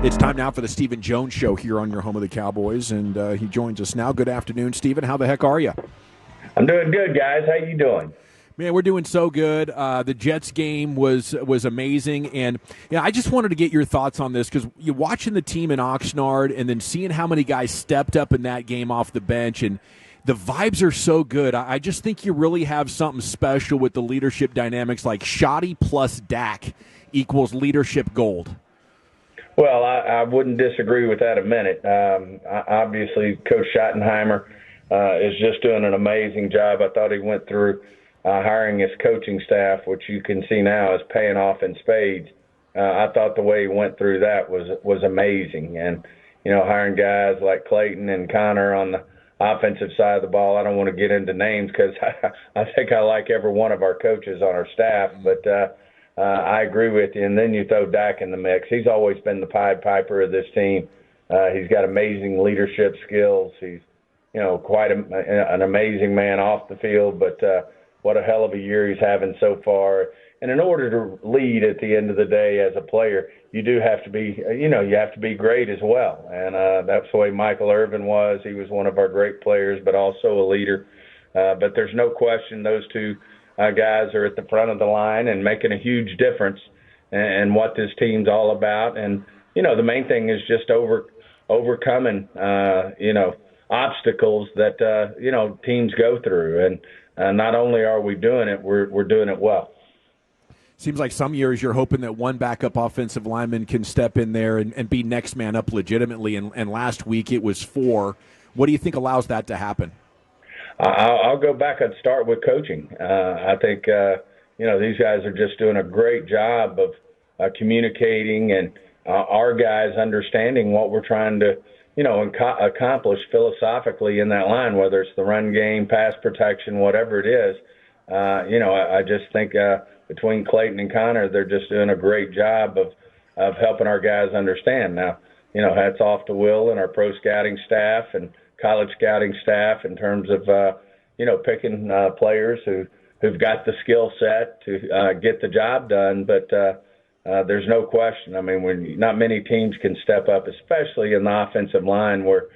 It's time now for the Stephen Jones Show here on your home of the Cowboys, and he joins us now. Good afternoon, Stephen. How the heck are you? I'm doing good, guys. How you doing? Man, we're doing so good. The Jets game was amazing, and I just wanted to get your thoughts on this because you're watching the team in Oxnard and then seeing how many guys stepped up in that game off the bench, and the vibes are so good. I just think you really have something special with the leadership dynamics, like Schotty plus Dak equals leadership gold. Well, I wouldn't disagree with that a minute. Obviously, Coach Schottenheimer is just doing an amazing job. I thought he went through hiring his coaching staff, which you can see now is paying off in spades. I thought the way he went through that was amazing. And, hiring guys like Clayton and Connor on the offensive side of the ball, I don't want to get into names because I think I like every one of our coaches on our staff, but I agree with you. And then you throw Dak in the mix. He's always been the Pied Piper of this team. He's got amazing leadership skills. He's, quite an amazing man off the field, but what a hell of a year he's having so far. And in order to lead at the end of the day as a player, you do have to be, you have to be great as well. And that's the way Michael Irvin was. He was one of our great players, but also a leader. But there's no question those two guys are at the front of the line and making a huge difference in what this team's all about. And, the main thing is just overcoming, obstacles that, teams go through. And not only are we doing it, we're doing it well. Seems like some years you're hoping that one backup offensive lineman can step in there and be next man up legitimately. And last week it was 4. What do you think allows that to happen? I'll go back and start with coaching. I think, these guys are just doing a great job of communicating and our guys understanding what we're trying to, accomplish philosophically in that line, whether it's the run game, pass protection, whatever it is. I just think between Clayton and Connor, they're just doing a great job of helping our guys understand. Now, hats off to Will and our pro scouting staff and college scouting staff in terms of, picking players who've got the skill set to get the job done. But there's no question. I mean, not many teams can step up, especially in the offensive line where,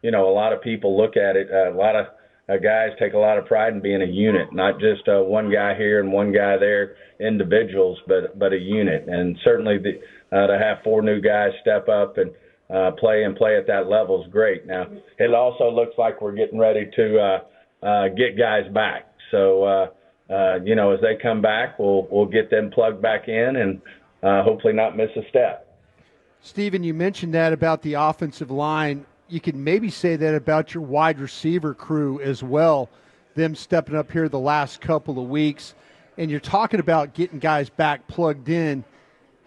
a lot of people look at it. A lot of guys take a lot of pride in being a unit, not just one guy here and one guy there, individuals, but a unit. And certainly to have 4 new guys step up and play at that level is great. Now, it also looks like we're getting ready to get guys back. So, as they come back, we'll get them plugged back in and hopefully not miss a step. Stephen, you mentioned that about the offensive line. You could maybe say that about your wide receiver crew as well, them stepping up here the last couple of weeks. And you're talking about getting guys back plugged in.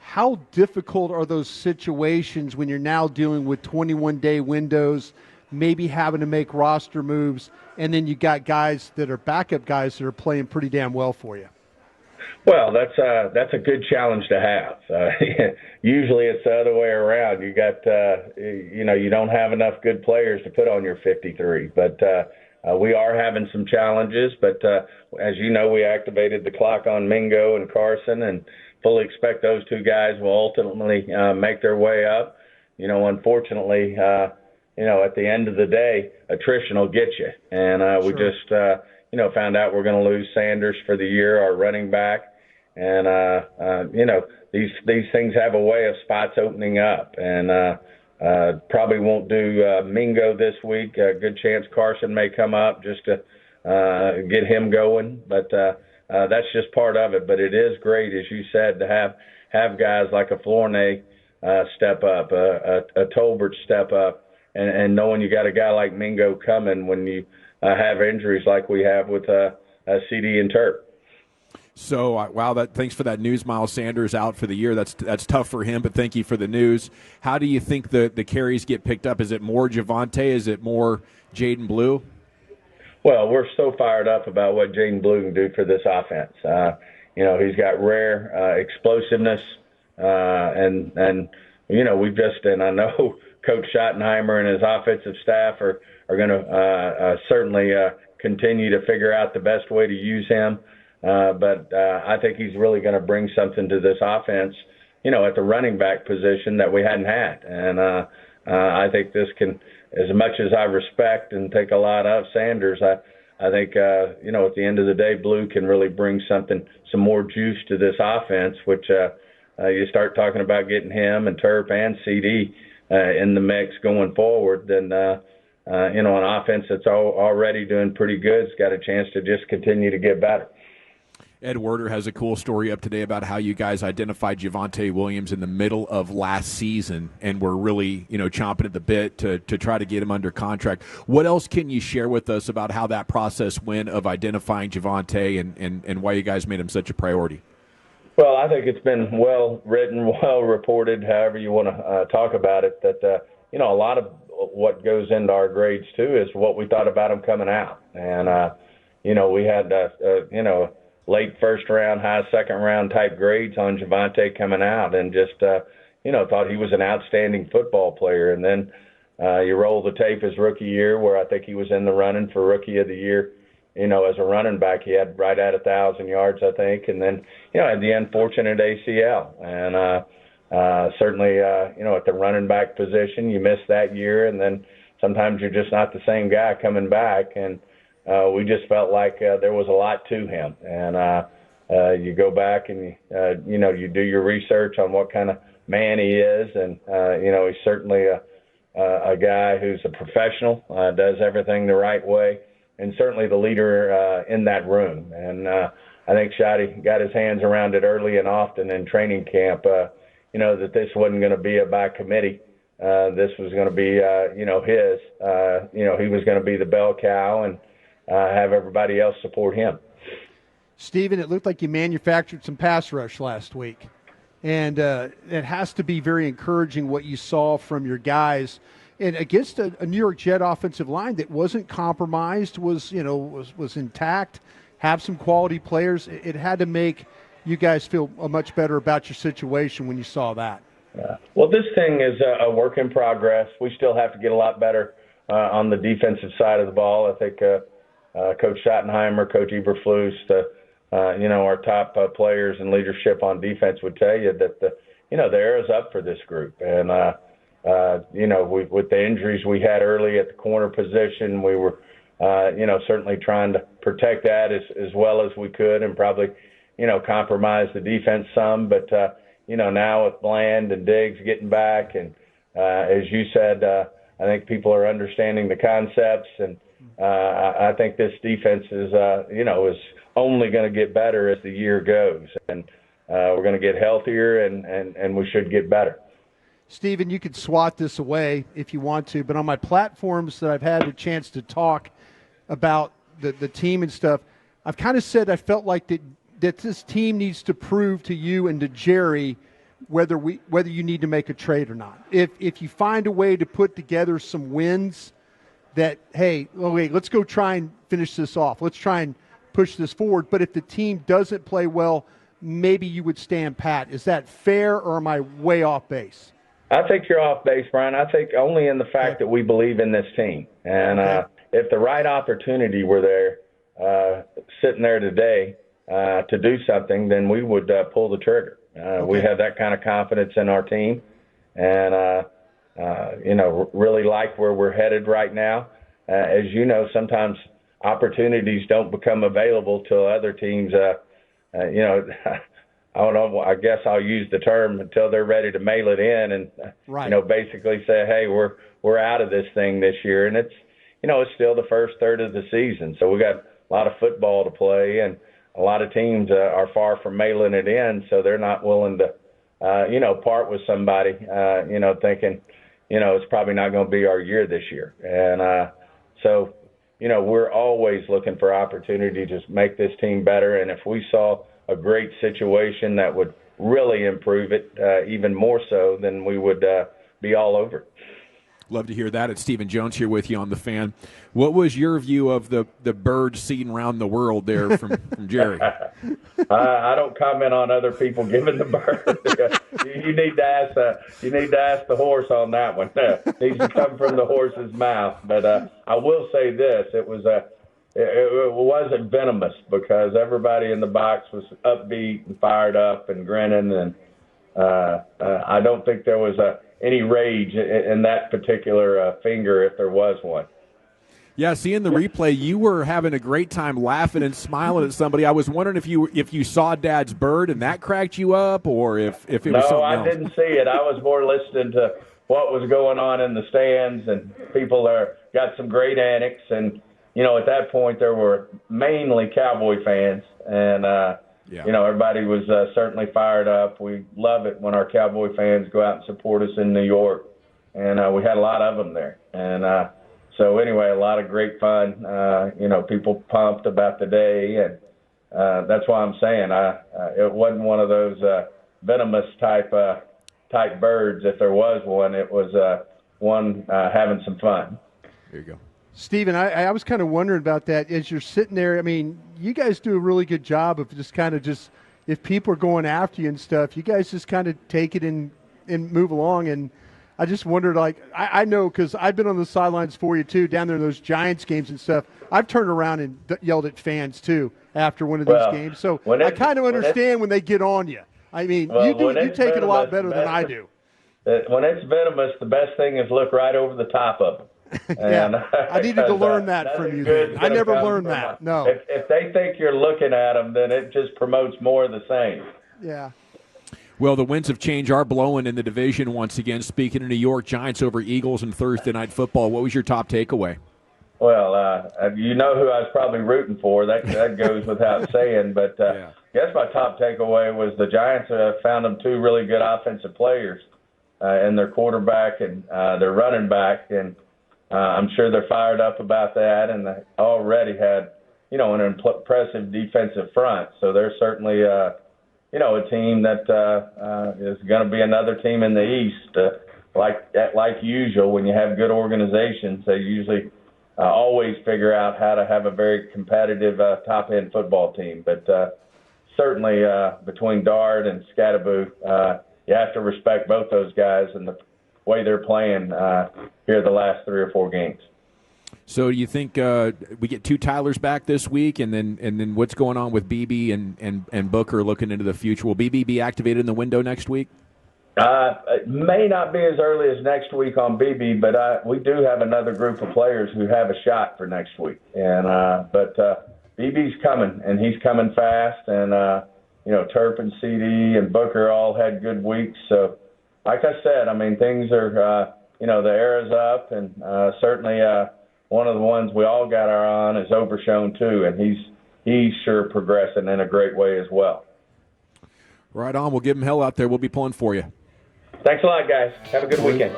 How difficult are those situations when you're now dealing with 21-day windows, maybe having to make roster moves, and then you got guys that are backup guys that are playing pretty damn well for you? Well, that's a good challenge to have. Usually it's the other way around. You got, you don't have enough good players to put on your 53. But we are having some challenges. But as you know, we activated the clock on Mingo and Carson and fully expect those 2 guys will ultimately make their way up. Unfortunately, at the end of the day, attrition will get you. And we just, found out we're going to lose Sanders for the year, our running back. And, these things have a way of spots opening up. And probably won't do Mingo this week. A good chance Carson may come up just to get him going. But that's just part of it. But it is great, as you said, to have guys like a Flournoy step up, a Tolbert step up, and knowing you got a guy like Mingo coming when you have injuries like we have with CD and Turk. So, wow, thanks for that news. Miles Sanders out for the year. That's tough for him, but thank you for the news. How do you think the carries get picked up? Is it more Javonte? Is it more Jaden Blue? Well, we're so fired up about what Jaden Blue can do for this offense. He's got rare explosiveness, and we've just, and I know Coach Schottenheimer and his offensive staff are going to certainly continue to figure out the best way to use him. But I think he's really going to bring something to this offense at the running back position that we hadn't had. And I think this can, as much as I respect and take a lot of Sanders, I think, at the end of the day, Blue can really bring some more juice to this offense, which you start talking about getting him and Turp and CD in the mix going forward, then, an offense that's already doing pretty good has got a chance to just continue to get better. Ed Werder has a cool story up today about how you guys identified Javonte Williams in the middle of last season and were really, chomping at the bit to try to get him under contract. What else can you share with us about how that process went of identifying Javonte and why you guys made him such a priority? Well, I think it's been well written, well reported, however you want to talk about it, that, a lot of what goes into our grades, too, is what we thought about him coming out. And, we had, late first round, high second round type grades on Javonte coming out, and just, thought he was an outstanding football player. And then you roll the tape his rookie year, where I think he was in the running for Rookie of the Year. As a running back, he had right at 1,000 yards, I think, and then, had the unfortunate ACL. And certainly, at the running back position, you miss that year, and then sometimes you're just not the same guy coming back. And we just felt like there was a lot to him. And you go back and, you do your research on what kind of man he is. And, he's certainly a guy who's a professional, does everything the right way, and certainly the leader in that room. And I think Schotty got his hands around it early and often in training camp, that this wasn't going to be a by committee. This was going to be, his. He was going to be the bell cow and have everybody else support him. Stephen, it looked like you manufactured some pass rush last week. And it has to be very encouraging what you saw from your guys. And against a New York Jet offensive line that wasn't compromised, was intact, have some quality players. It had to make you guys feel much better about your situation when you saw that. Well, this thing is a work in progress. We still have to get a lot better on the defensive side of the ball. I think Coach Schottenheimer, Coach Eberflus, our top players and leadership on defense would tell you that the air is up for this group. And with the injuries we had early at the corner position, we were certainly trying to protect that as well as we could, and probably compromise the defense some. But now with Bland and Diggs getting back, and as you said, I think people are understanding the concepts, and I think this defense is only going to get better as the year goes, and we're going to get healthier, and we should get better. Stephen, you could swat this away if you want to, but on my platforms that I've had a chance to talk about the team and stuff, I've kind of said I felt like that this team needs to prove to you and to Jerry whether you need to make a trade or not. If you find a way to put together some wins that, hey, wait, let's go try and finish this off. Let's try and push this forward. But if the team doesn't play well, maybe you would stand pat. Is that fair, or am I way off base? I think you're off base, Brian. I think only in the fact that we believe in this team. And if the right opportunity were there, sitting there today to do something, then we would pull the trigger. We have that kind of confidence in our team, and really like where we're headed right now. As you know, sometimes opportunities don't become available till other teams, I don't know, I guess I'll use the term until they're ready to mail it in and, basically say, hey, we're out of this thing this year. And it's still the first third of the season. So we got a lot of football to play, and a lot of teams are far from mailing it in. So they're not willing to, part with somebody, thinking, it's probably not going to be our year this year. And so, we're always looking for opportunity to make this team better. And if we saw a great situation that would really improve it even more so, then we would be all over it. Love to hear that. It's Stephen Jones here with you on The Fan. What was your view of the birds seeing around the world there from Jerry? I don't comment on other people giving the bird. You need to ask the horse on that one. It needs to come from the horse's mouth. But I will say this: it wasn't venomous, because everybody in the box was upbeat and fired up and grinning, and I don't think there was any rage in that particular finger, if there was one. Yeah, seeing the replay, you were having a great time laughing and smiling at somebody. I was wondering if you saw Dad's bird and that cracked you up, or if it was something else. No, I didn't see it. I was more listening to what was going on in the stands, and people got some great antics. And, at that point there were mainly Cowboy fans, and, everybody was certainly fired up. We love it when our Cowboy fans go out and support us in New York, and we had a lot of them there. And so anyway, a lot of great fun. People pumped about the day, and that's why I'm saying it wasn't one of those venomous type birds. If there was one, it was one having some fun. There you go. Stephen, I was kind of wondering about that as you're sitting there. I mean, you guys do a really good job of just if people are going after you and stuff, you guys just kind of take it and move along. And I just wondered, I know because I've been on the sidelines for you too, down there in those Giants games and stuff. I've turned around and yelled at fans too after one of these games. So I kind of understand when they get on you. I mean, you take it a lot better than I do. When it's venomous, the best thing is look right over the top of them. Yeah, I needed to learn that from you. Then. I never learned that. No. If they think you're looking at them, then it just promotes more of the same. Yeah. Well, the winds of change are blowing in the division once again. Speaking of New York, Giants over Eagles in Thursday Night Football. What was your top takeaway? Well, you know who I was probably rooting for. That goes without saying. But I guess my top takeaway was the Giants found them two really good offensive players in their quarterback and their running back. And I'm sure they're fired up about that. And they already had, an impressive defensive front. So they're certainly, a team that is going to be another team in the East. Like usual, when you have good organizations, they usually always figure out how to have a very competitive top-end football team. But certainly between Dart and Scattaboo, you have to respect both those guys and the way they're playing here the last 3 or 4 games. So do you think we get 2 Tylers back this week, and then what's going on with BB and Booker looking into the future? Will BB be activated in the window next week? It may not be as early as next week on BB, but we do have another group of players who have a shot for next week. And but BB's coming, and he's coming fast. And Turp and CD and Booker all had good weeks. So, like I said, I mean things are the air is up, and certainly one of the ones we all got our eye on is Overshone too, and he's sure progressing in a great way as well. Right on. We'll give him hell out there. We'll be pulling for you. Thanks a lot, guys. Have a good weekend.